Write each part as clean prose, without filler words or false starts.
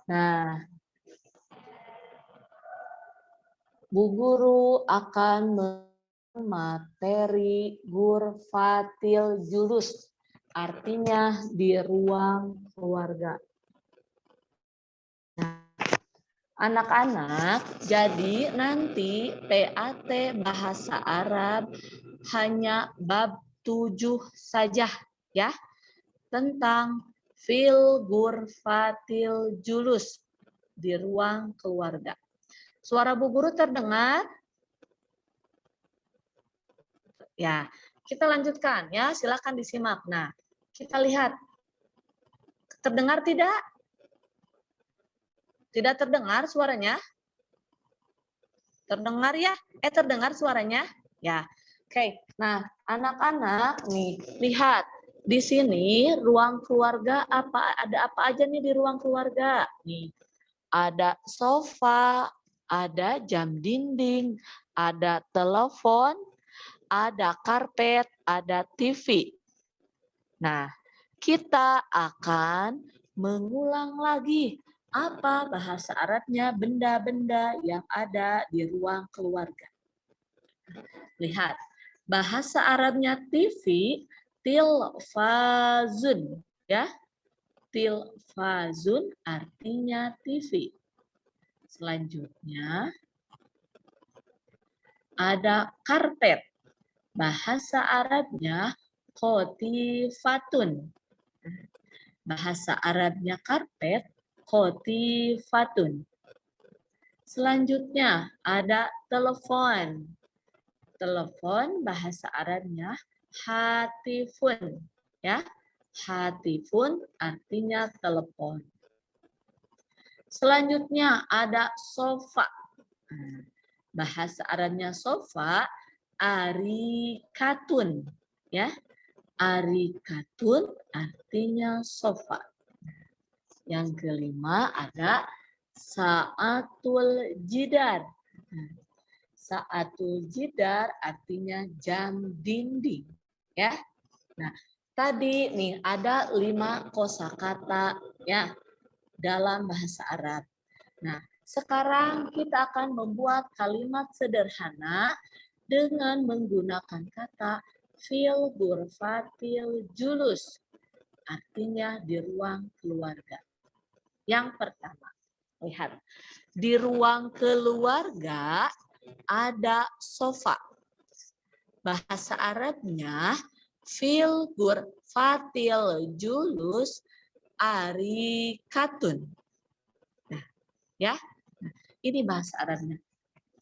Nah, Bu Guru akan materi ghurfatil julus, artinya di ruang keluarga. Anak-anak, jadi nanti PAT Bahasa Arab hanya bab 7 saja ya, tentang fil ghurfatil julus di ruang keluarga. Suara Bu Guru terdengar? Ya, kita lanjutkan ya, silakan disimak. Nah, kita lihat. Terdengar tidak? Tidak terdengar suaranya? Terdengar ya? Terdengar suaranya? Ya. Oke. Nah, anak-anak nih, lihat. Di sini ruang keluarga ada apa aja nih di ruang keluarga? Nih, ada sofa, ada jam dinding, ada telepon, ada karpet, ada TV. Nah, kita akan mengulang lagi apa bahasa Arabnya benda-benda yang ada di ruang keluarga. Lihat, bahasa Arabnya TV, tilfazun, ya. Tilfazun artinya TV. Selanjutnya ada karpet. Bahasa Arabnya kotifatun. Bahasa Arabnya karpet kotifatun. Selanjutnya ada telepon. Telepon bahasa Arabnya hatifun. Ya, hatifun artinya telepon. Selanjutnya ada sofa. Bahasa Arabnya sofa arikatun. Ya, arikatun artinya sofa. Yang kelima ada sa'atul jidar. Sa'atul jidar artinya jam dinding. Ya. Nah, tadi nih ada 5 kosakata ya dalam bahasa Arab. Nah, sekarang kita akan membuat kalimat sederhana dengan menggunakan kata fil ghurfatil julus. Artinya di ruang keluarga. Yang pertama, lihat. Di ruang keluarga ada sofa. Bahasa Arabnya fil ghurfatil julus arikatun. Nah, ya. Nah, ini bahasa Arabnya.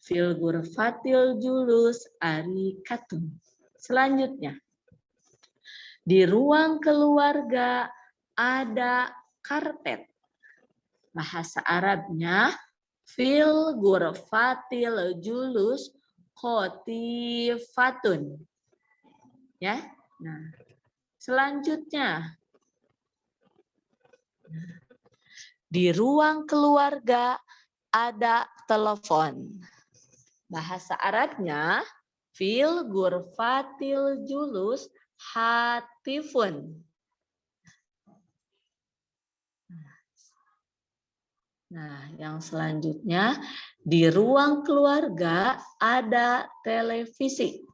Fil ghurfatil julus arikatun. Selanjutnya, di ruang keluarga ada karpet. Bahasa Arabnya fil ghurfatil julus khotifatun. Ya. Nah, selanjutnya di ruang keluarga ada telepon. Bahasa Arabnya fil ghurfatil julus hatifun. Nah, yang selanjutnya di ruang keluarga ada televisi.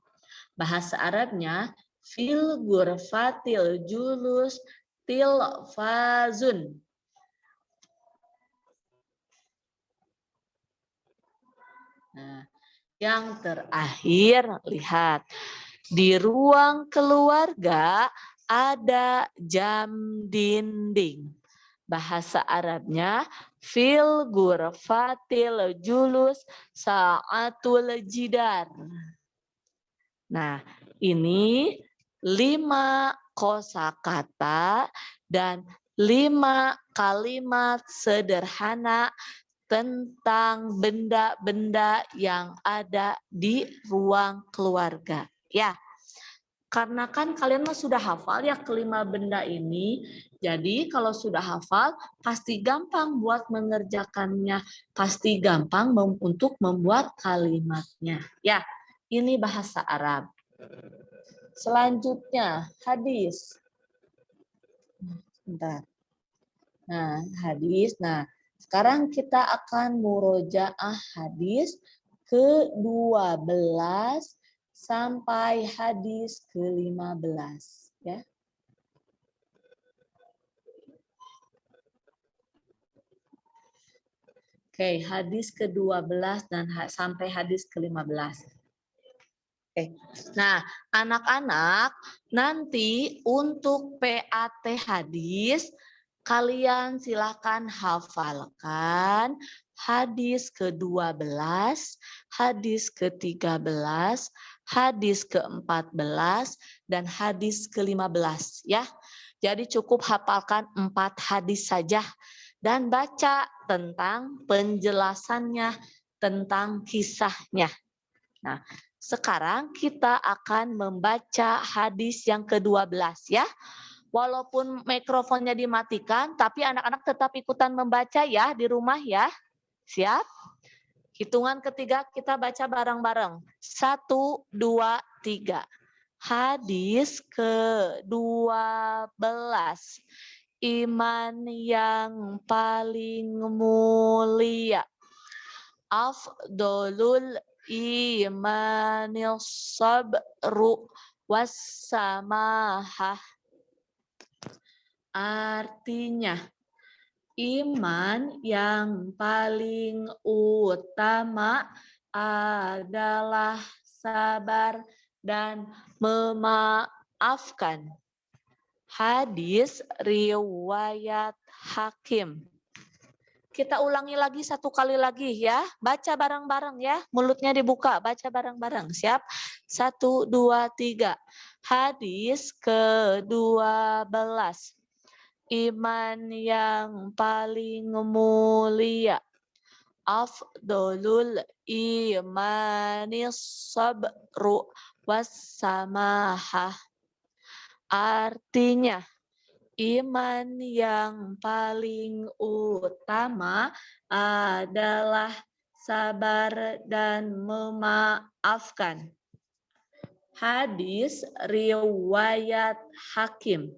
Bahasa Arabnya fil ghurfatil julus tilfazun. Nah, yang terakhir lihat di ruang keluarga ada jam dinding. Bahasa Arabnya fil ghurfatil julus sa'atul jidar. Nah, ini 5 kosakata dan 5 kalimat sederhana tentang benda-benda yang ada di ruang keluarga. Ya, karena kan kalian mah sudah hafal ya kelima benda ini. Jadi kalau sudah hafal, pasti gampang buat mengerjakannya. Pasti gampang untuk membuat kalimatnya. Ya, ini bahasa Arab. Selanjutnya, hadis. Bentar. Nah, hadis. Nah, sekarang kita akan murojaah hadis ke-12 sampai hadis ke-15 ya. Oke, hadis ke-12 dan sampai hadis ke-15. Oke. Nah, anak-anak, nanti untuk PAT hadis, kalian silakan hafalkan hadis ke-12, hadis ke-13, hadis ke-14, dan hadis ke-15 ya. Jadi cukup hafalkan 4 hadis saja dan baca tentang penjelasannya, tentang kisahnya. Nah, sekarang kita akan membaca hadis yang ke-12 ya. Walaupun mikrofonnya dimatikan, tapi anak-anak tetap ikutan membaca ya di rumah ya. Siap? Hitungan ketiga kita baca bareng-bareng. 1, 2, 3. Hadis ke-12. Iman yang paling mulia. Afdolul imanil sabru wassamahah. Artinya, iman yang paling utama adalah sabar dan memaafkan. Hadis riwayat Hakim. Kita ulangi lagi satu kali lagi ya. Baca bareng-bareng ya. Mulutnya dibuka. Baca bareng-bareng. Siap? 1, 2, 3. Hadis ke-12. Iman yang paling mulia. Afdolul imanis sabru wassamahah. Artinya, iman yang paling utama adalah sabar dan memaafkan. Hadis riwayat Hakim.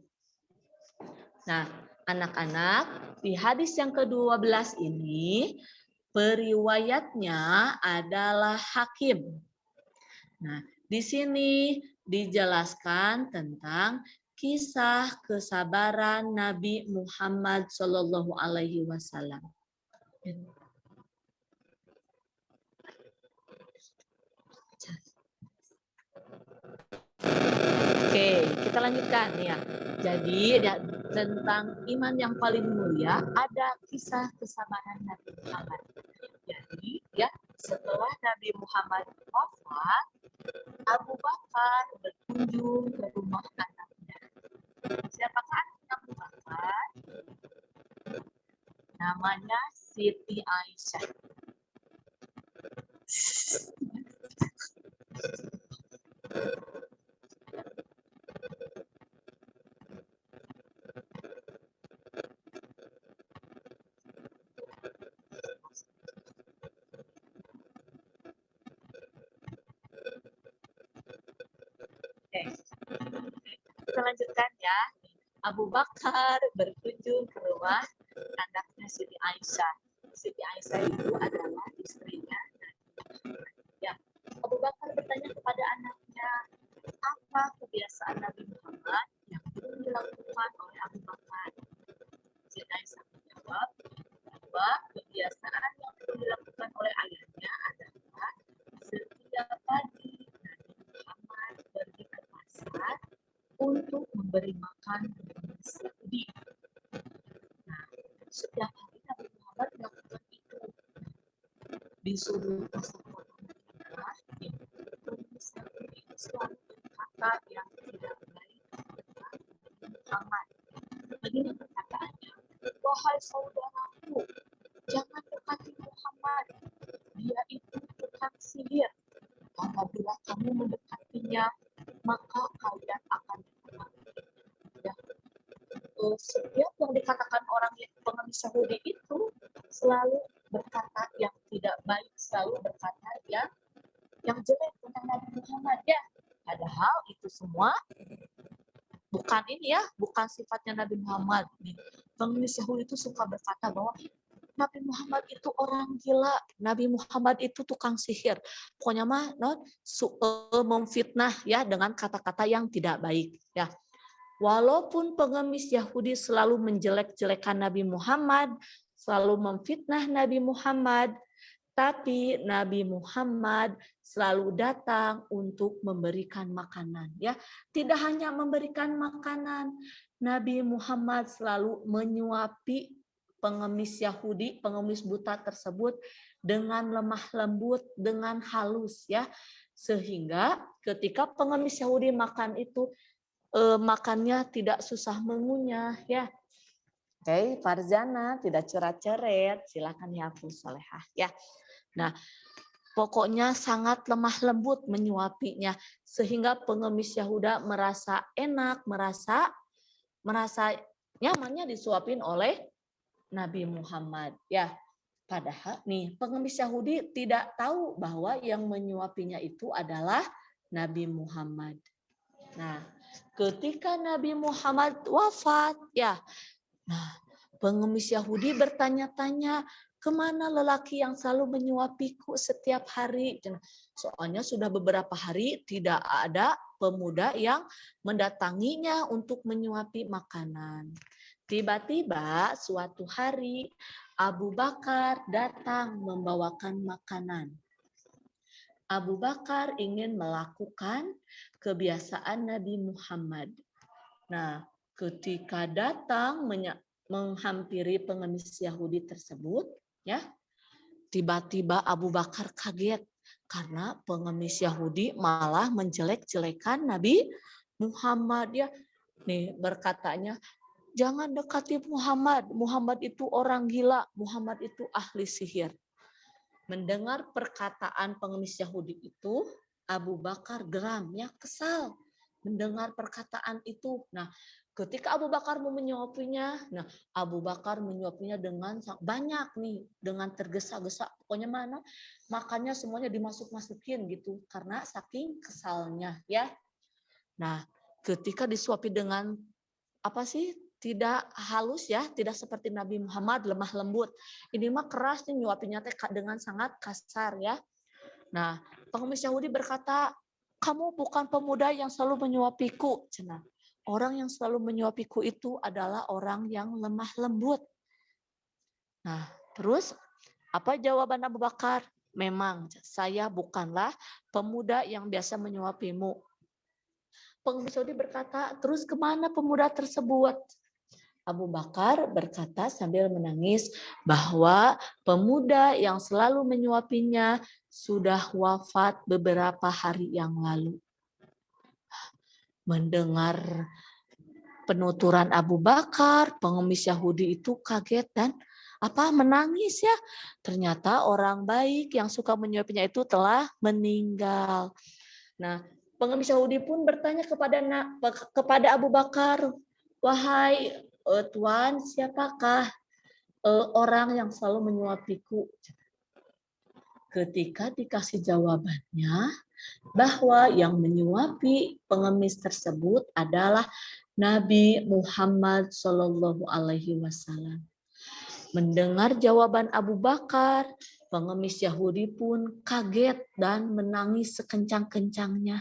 Nah, anak-anak, di hadis yang ke-12 ini, periwayatnya adalah Hakim. Nah, di sini dijelaskan tentang kisah kesabaran Nabi Muhammad Shallallahu Alaihi Wasallam. Oke, kita lanjutkan ya. Jadi tentang iman yang paling mulia ada kisah kesabaran Nabi Muhammad. Jadi ya, setelah Nabi Muhammad wafat, Abu Bakar berkunjung ke rumah anaknya. Siapakah Abu Bakar? Namanya Siti Aisyah. Oke. Kita lanjutkan ya. Abu Bakar berkunjung ke rumah anaknya Siti Aisyah. Siti Aisyah itu adalah istrinya. Ya, Abu Bakar bertanya kepada anaknya, apa kebiasaan Nabi Muhammad yang belum dilakukan oleh Abu Bakar? Siti Aisyah menjawab bahwa kebiasaan yang belum dilakukan oleh ayahnya adalah setiap pagi Nabi Muhammad pergi ke pasar untuk memberi makan Yahudi. Nah, setiap hari Nabi Muhammad melakukan itu. Disuruh pasar Madinah, Yahudi selalu berkata yang tidak baik tentang Muhammad. Begini perkataannya, wahai saudaraku, jangan dekati Muhammad. Dia itu tukang sihir. Apabila kamu mendekatinya, maka kalian akan ya. Setiap yang dikatakan orang pengemis Yahudi itu selalu berkata yang tidak baik, selalu berkata yang jelek tentang Nabi Muhammad ya. Padahal itu semua bukan ini ya, bukan sifatnya Nabi Muhammad. Pengemis Yahudi itu suka berkata bahwa Nabi Muhammad itu orang gila, Nabi Muhammad itu tukang sihir. Pokoknya mah memfitnah ya dengan kata-kata yang tidak baik ya. Walaupun pengemis Yahudi selalu menjelek-jelekan Nabi Muhammad, selalu memfitnah Nabi Muhammad, tapi Nabi Muhammad selalu datang untuk memberikan makanan ya. Tidak hanya memberikan makanan, Nabi Muhammad selalu menyuapi pengemis Yahudi, pengemis buta tersebut dengan lemah lembut, dengan halus ya. Sehingga ketika pengemis Yahudi makan itu makannya tidak susah mengunyah ya. Oke, Farzana tidak cerat-ceret, silakan ya Bu Solehah ya. Nah, pokoknya sangat lemah lembut menyuapinya sehingga pengemis Yahuda merasa enak, merasa nyamannya disuapin oleh Nabi Muhammad ya. Padahal nih pengemis Yahudi tidak tahu bahwa yang menyuapinya itu adalah Nabi Muhammad. Nah, ketika Nabi Muhammad wafat ya, nah pengemis Yahudi bertanya-tanya, kemana lelaki yang selalu menyuapiku setiap hari? Soalnya sudah beberapa hari tidak ada pemuda yang mendatanginya untuk menyuapi makanan. Tiba-tiba suatu hari Abu Bakar datang membawakan makanan. Abu Bakar ingin melakukan kebiasaan Nabi Muhammad. Nah, ketika datang menghampiri pengemis Yahudi tersebut, ya, tiba-tiba Abu Bakar kaget karena pengemis Yahudi malah menjelek-jelekan Nabi Muhammad ya. Nih berkatanya, jangan dekati Muhammad. Muhammad itu orang gila. Muhammad itu ahli sihir. Mendengar perkataan pengemis Yahudi itu, Abu Bakar geram, ya kesal. Mendengar perkataan itu. Nah, ketika Abu Bakar mau menyuapinya, nah Abu Bakar menyuapinya dengan banyak nih, dengan tergesa-gesa. Pokoknya mana makannya semuanya dimasuk-masukin gitu, karena saking kesalnya ya. Nah, ketika disuapi dengan apa sih? Tidak halus ya, tidak seperti Nabi Muhammad lemah lembut. Ini mah keras nih nyuapinya dengan sangat kasar ya. Nah, pengemis Yahudi berkata, kamu bukan pemuda yang selalu menyuapiku. Cenah. Orang yang selalu menyuapiku itu adalah orang yang lemah lembut. Nah, terus apa jawaban Abu Bakar? Memang saya bukanlah pemuda yang biasa menyuapimu. Pengemis Yahudi berkata, terus kemana pemuda tersebut? Abu Bakar berkata sambil menangis bahwa pemuda yang selalu menyuapinya sudah wafat beberapa hari yang lalu. Mendengar penuturan Abu Bakar, pengemis Yahudi itu kaget dan menangis ya. Ternyata orang baik yang suka menyuapinya itu telah meninggal. Nah, pengemis Yahudi pun bertanya kepada Abu Bakar, wahai Tuan, siapakah orang yang selalu menyuapiku? Ketika dikasih jawabannya bahwa yang menyuapi pengemis tersebut adalah Nabi Muhammad Shallallahu Alaihi Wasallam. Mendengar jawaban Abu Bakar, pengemis Yahudi pun kaget dan menangis sekencang-kencangnya.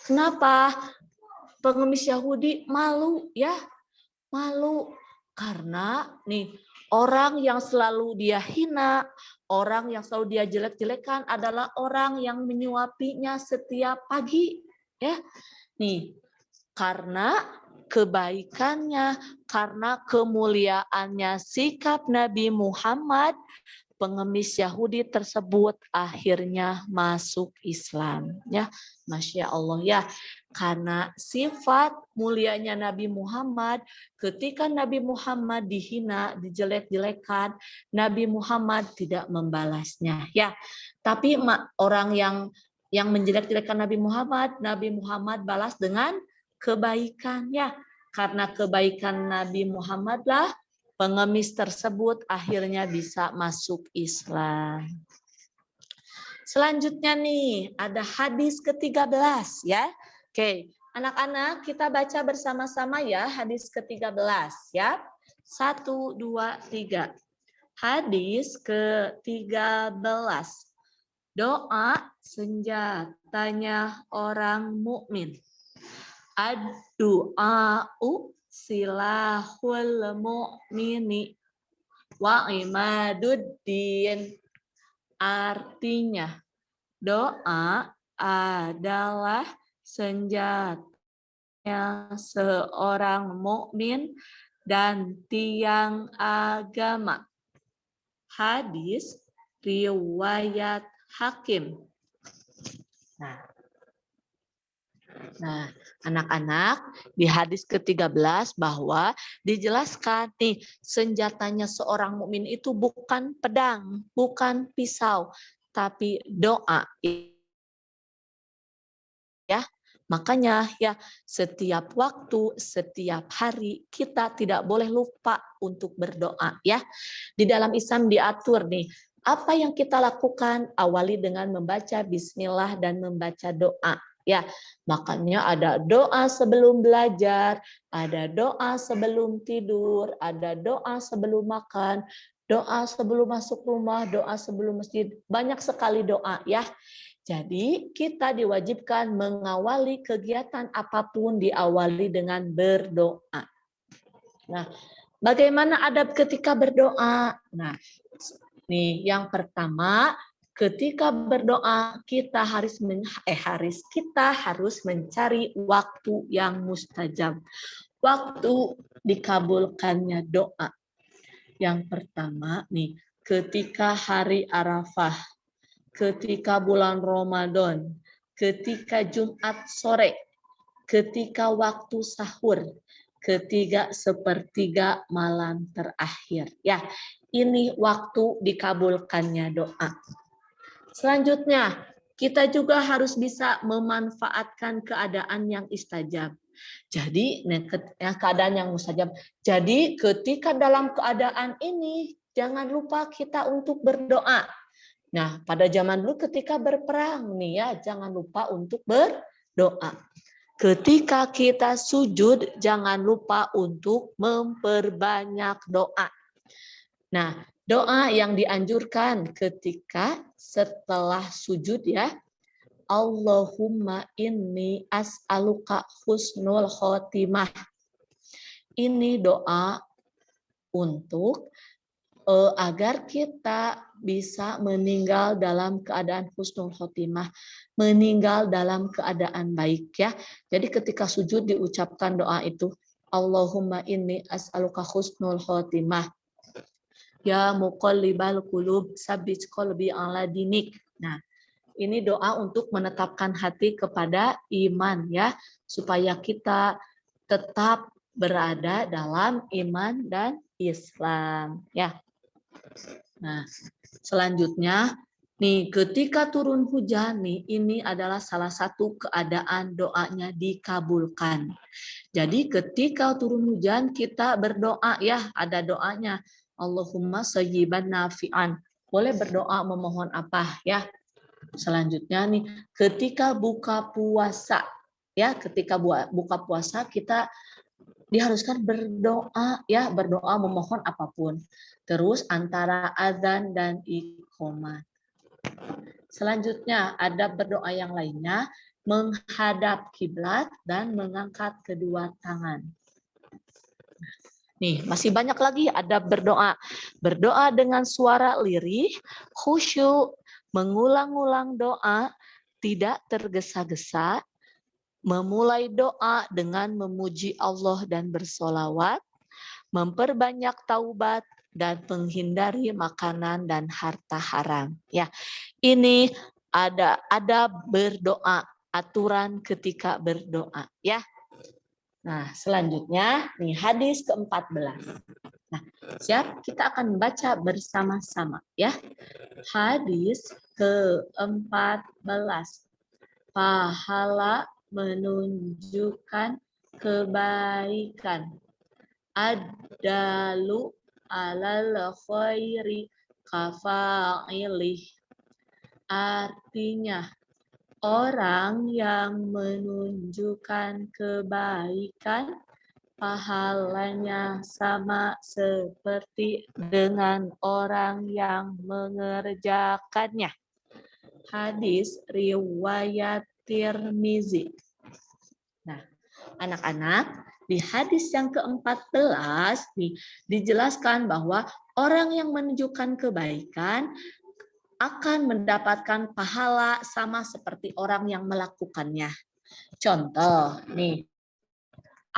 Kenapa? Pengemis Yahudi malu ya. Malu karena nih orang yang selalu dia hina, orang yang selalu dia jelek-jelekan adalah orang yang menyuapinya setiap pagi ya. Nih, karena kebaikannya, karena kemuliaannya sikap Nabi Muhammad, pengemis Yahudi tersebut akhirnya masuk Islam ya. Masya Allah ya. Karena sifat mulianya Nabi Muhammad, ketika Nabi Muhammad dihina, dijelek-jelekan, Nabi Muhammad tidak membalasnya ya. Tapi orang yang menjelek-jelekan Nabi Muhammad balas dengan kebaikan ya. Karena kebaikan Nabi Muhammad lah pengemis tersebut akhirnya bisa masuk Islam. Selanjutnya nih ada hadis ke-13 ya. Oke, Anak-anak, kita baca bersama-sama ya hadis ke-13 ya. 1, 2, 3. Hadis ke-13. Doa senjatanya orang mukmin. Ad-du'a'u silahul mu'mini wa imaduddin. Artinya, doa adalah senjatanya seorang mukmin dan tiang agama. Hadis riwayat Hakim. Nah, anak-anak, di hadis ke-13 bahwa dijelaskan nih senjatanya seorang mukmin itu bukan pedang, bukan pisau, tapi doa. Ya, makanya ya setiap waktu, setiap hari kita tidak boleh lupa untuk berdoa ya. Di dalam Islam diatur nih, apa yang kita lakukan awali dengan membaca bismillah dan membaca doa. Ya, makanya ada doa sebelum belajar, ada doa sebelum tidur, ada doa sebelum makan, doa sebelum masuk rumah, doa sebelum masjid. Banyak sekali doa ya. Jadi kita diwajibkan mengawali kegiatan apapun diawali dengan berdoa. Nah, bagaimana adab ketika berdoa? Nah, nih yang pertama, ketika berdoa kita harus mencari waktu yang mustajab. Waktu dikabulkannya doa. Yang pertama nih, ketika hari Arafah, ketika bulan Ramadan, ketika Jumat sore, ketika waktu sahur, ketiga sepertiga malam terakhir. Ya, ini waktu dikabulkannya doa. Selanjutnya, kita juga harus bisa memanfaatkan keadaan yang istajab. Jadi, keadaan yang mustajab. Jadi, ketika dalam keadaan ini, jangan lupa kita untuk berdoa. Nah, pada zaman dulu ketika berperang nih ya, jangan lupa untuk berdoa. Ketika kita sujud, jangan lupa untuk memperbanyak doa. Nah, doa yang dianjurkan ketika setelah sujud ya, Allahumma inni as'aluka husnul khotimah. Ini doa untuk agar kita bisa meninggal dalam keadaan husnul khotimah, meninggal dalam keadaan baik ya. Jadi ketika sujud diucapkan doa itu, Allahumma inni as'aluka husnul khotimah. Ya muqallibal qulub, tsabbit qalbi ala dinik. Nah, ini doa untuk menetapkan hati kepada iman ya, supaya kita tetap berada dalam iman dan Islam ya. Nah, selanjutnya nih ketika turun hujan nih ini adalah salah satu keadaan doanya dikabulkan. Jadi ketika turun hujan kita berdoa ya, ada doanya. Allahumma sayyiban nafi'an. Boleh berdoa memohon apa ya. Selanjutnya nih ketika buka puasa ya, ketika buka puasa kita diharuskan berdoa ya, berdoa memohon apapun. Terus antara azan dan iqomah. Selanjutnya ada berdoa yang lainnya, menghadap kiblat dan mengangkat kedua tangan. Nih, masih banyak lagi ada berdoa. Berdoa dengan suara lirih, khusyuk, mengulang-ulang doa, tidak tergesa-gesa, memulai doa dengan memuji Allah dan bersolawat, memperbanyak taubat, dan menghindari makanan dan harta haram. Ya, ini ada berdoa, aturan ketika berdoa. Ya. Nah, selanjutnya nih hadis ke-14. Nah, siap? Kita akan membaca bersama-sama. Ya, hadis ke-14. Pahala menunjukkan kebaikan. Ad-dalu alal khairi kafa'ilih. Artinya, Orang yang menunjukkan kebaikan pahalanya sama seperti dengan orang yang mengerjakannya. Hadis riwayat Tirmizi. Nah, anak-anak, di hadis yang ke-14 nih dijelaskan bahwa orang yang menunjukkan kebaikan akan mendapatkan pahala sama seperti orang yang melakukannya. Contoh, nih,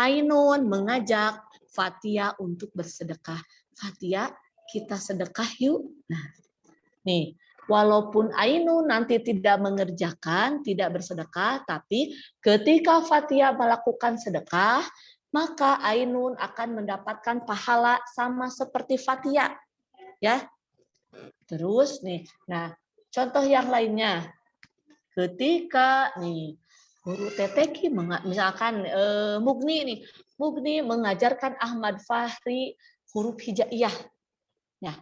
Ainun mengajak Fatia untuk bersedekah. Fatia, kita sedekah yuk. Nah, nih, walaupun Ainun nanti tidak mengerjakan, tidak bersedekah, tapi ketika Fatia melakukan sedekah, maka Ainun akan mendapatkan pahala sama seperti Fatia. Ya. Terus nih, nah contoh yang lainnya, ketika nih guru TTQ misalkan Mugni mengajarkan Ahmad Fahri huruf hijaiyah. Nah,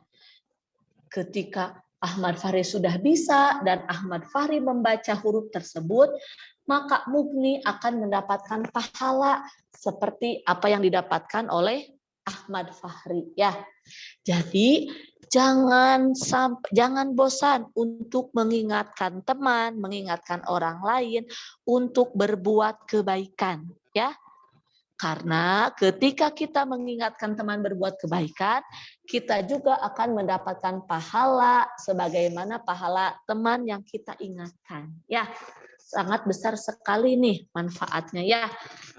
ketika Ahmad Fahri sudah bisa dan Ahmad Fahri membaca huruf tersebut, maka Mugni akan mendapatkan pahala seperti apa yang didapatkan oleh Ahmad Fahri. Ya, jadi jangan bosan untuk mengingatkan teman, mengingatkan orang lain untuk berbuat kebaikan, ya. Karena ketika kita mengingatkan teman berbuat kebaikan, kita juga akan mendapatkan pahala sebagaimana pahala teman yang kita ingatkan, ya. Sangat besar sekali nih manfaatnya, ya.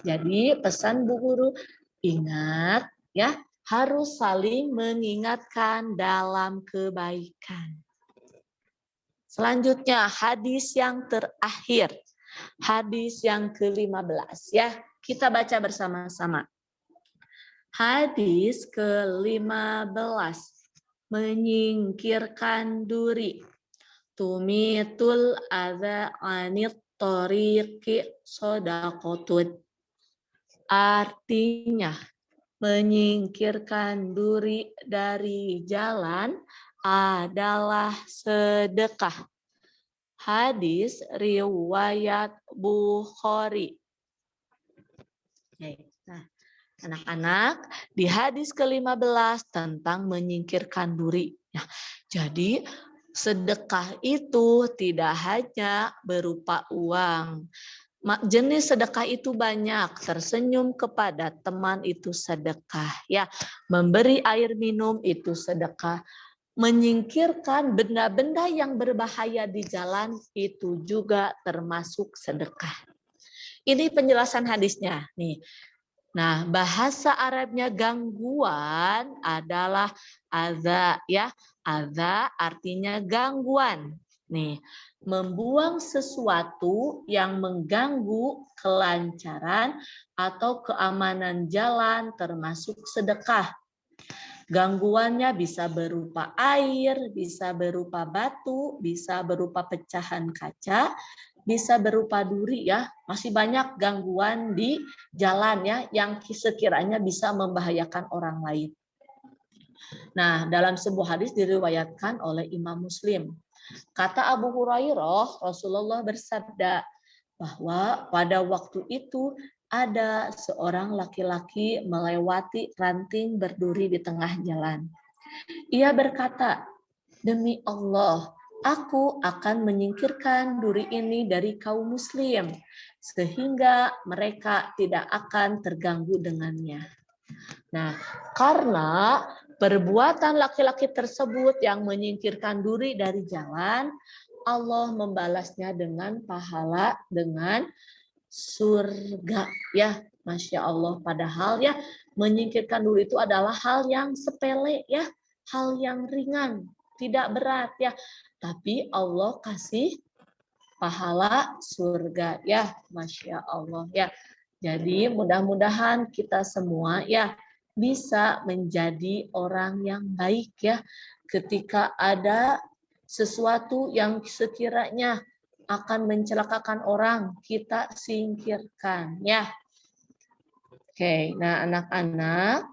Jadi pesan Bu Guru, ingat ya, harus saling mengingatkan dalam kebaikan. Selanjutnya hadis yang terakhir. Hadis yang ke-15 ya. Kita baca bersama-sama. Hadis ke-15. Menyingkirkan duri. Tumitul adza anit thoriqi shadaqatun. Artinya, menyingkirkan duri dari jalan adalah sedekah. Hadis riwayat Bukhari. Nah, anak-anak, di hadis ke-15 tentang menyingkirkan duri. Nah, jadi sedekah itu tidak hanya berupa uang. Jenis sedekah itu banyak. Tersenyum kepada teman itu sedekah, ya. Memberi air minum itu sedekah. Menyingkirkan benda-benda yang berbahaya di jalan itu juga termasuk sedekah. Ini penjelasan hadisnya, nih. Nah, bahasa Arabnya gangguan adalah adza, ya. Adza artinya gangguan. Nih, membuang sesuatu yang mengganggu kelancaran atau keamanan jalan termasuk sedekah. Gangguannya bisa berupa air, bisa berupa batu, bisa berupa pecahan kaca, bisa berupa duri, ya. Masih banyak gangguan di jalan, ya, yang sekiranya bisa membahayakan orang lain. Nah, dalam sebuah hadis diriwayatkan oleh Imam Muslim. Kata Abu Hurairah, Rasulullah bersabda bahwa pada waktu itu ada seorang laki-laki melewati ranting berduri di tengah jalan. Ia berkata, "Demi Allah, aku akan menyingkirkan duri ini dari kaum muslim, sehingga mereka tidak akan terganggu dengannya." Nah, karena perbuatan laki-laki tersebut yang menyingkirkan duri dari jalan, Allah membalasnya dengan pahala, dengan surga, ya. Masya Allah, padahal ya menyingkirkan duri itu adalah hal yang sepele, ya, hal yang ringan, tidak berat, ya, tapi Allah kasih pahala surga, ya. Masya Allah, ya. Jadi mudah-mudahan kita semua, ya, bisa menjadi orang yang baik, ya, ketika ada sesuatu yang sekiranya akan mencelakakan orang, kita singkirkan, ya. Oke, nah anak-anak,